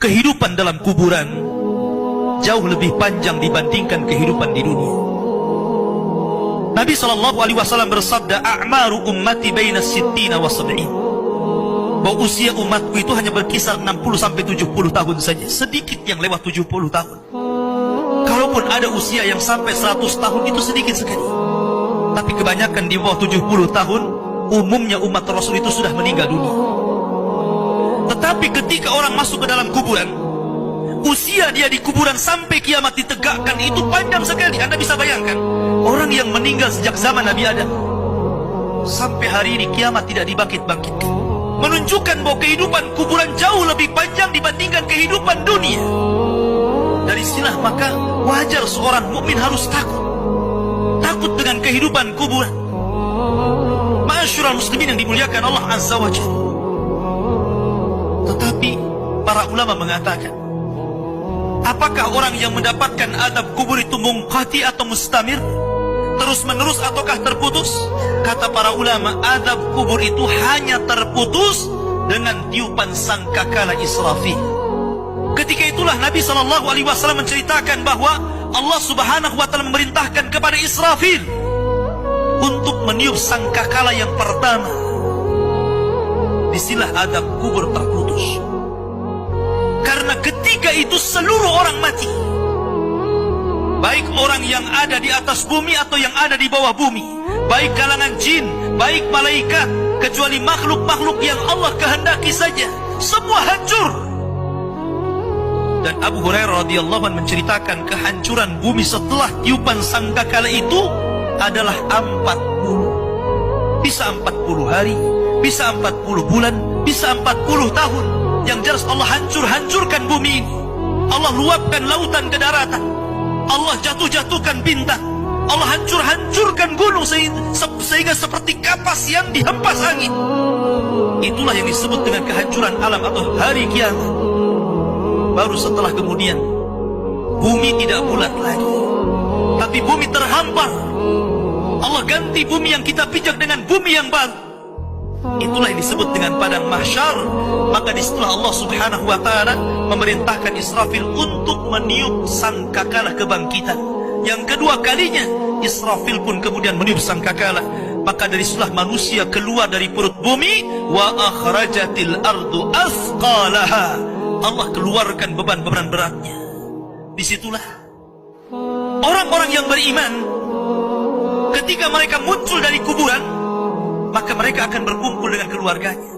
kehidupan dalam kuburan jauh lebih panjang dibandingkan kehidupan di dunia. Nabi SAW bersabda, "A'maru ummati baina sittina wa sab'in." Bahwa usia umatku itu hanya berkisar 60 sampai 70 tahun saja. Sedikit yang lewat 70 tahun. Kalaupun ada usia yang sampai 100 tahun itu sedikit sekali. Tapi kebanyakan di bawah 70 tahun, umumnya umat Rasul itu sudah meninggal dunia. Tetapi ketika orang masuk ke dalam kuburan, usia dia di kuburan sampai kiamat ditegakkan itu panjang sekali. Anda bisa bayangkan, orang yang meninggal sejak zaman Nabi Adam sampai hari ini kiamat tidak dibangkit-bangkitkan, menunjukkan bahwa kehidupan kuburan jauh lebih panjang dibandingkan kehidupan dunia. Dari sinilah maka wajar seorang mukmin harus takut dengan kehidupan kuburan. Ma'asyiral muslimin yang dimuliakan Allah Azza wa Jalla. Tetapi para ulama mengatakan, apakah orang yang mendapatkan adab kubur itu munqati atau mustamir, terus menerus ataukah terputus? Kata para ulama, adab kubur itu hanya terputus dengan tiupan sangkakala Israfil. Ketika itulah Nabi SAW menceritakan bahwa Allah Subhanahu wa Ta'ala memerintahkan kepada Israfil untuk meniup sangkakala yang pertama. Disinilah adab kubur terputus. Karena ketika itu seluruh orang mati, baik orang yang ada di atas bumi atau yang ada di bawah bumi, baik kalangan jin, baik malaikat, kecuali makhluk-makhluk yang Allah kehendaki saja, semua hancur. Dan Abu Hurairah radhiyallahu anhu menceritakan kehancuran bumi setelah tiupan sangkakala itu adalah 40. Bisa 40 hari, bisa 40 bulan, bisa 40 tahun. Yang jelas Allah hancurkan bumi ini. Allah luapkan lautan ke daratan. Allah jatuhkan bintang. Allah hancurkan gunung sehingga seperti kapas yang dihempas angin. Itulah yang disebut dengan kehancuran alam atau hari kiamat. Baru setelah kemudian bumi tidak bulat lagi, tapi bumi terhampar. Allah ganti bumi yang kita pijak dengan bumi yang baru. Itulah yang disebut dengan padang mahsyar. Maka disitulah Allah Subhanahu wa Ta'ala memerintahkan Israfil untuk meniup sangkakala kebangkitan. Yang kedua kalinya Israfil pun kemudian meniup sangkakala. Maka dari situlah manusia keluar dari perut bumi. Wa akhrajatil ardu athqalaha. Allah keluarkan beban-beban beratnya. Disitulah orang-orang yang beriman, ketika mereka muncul dari kuburan, maka mereka akan berkumpul dengan keluarganya.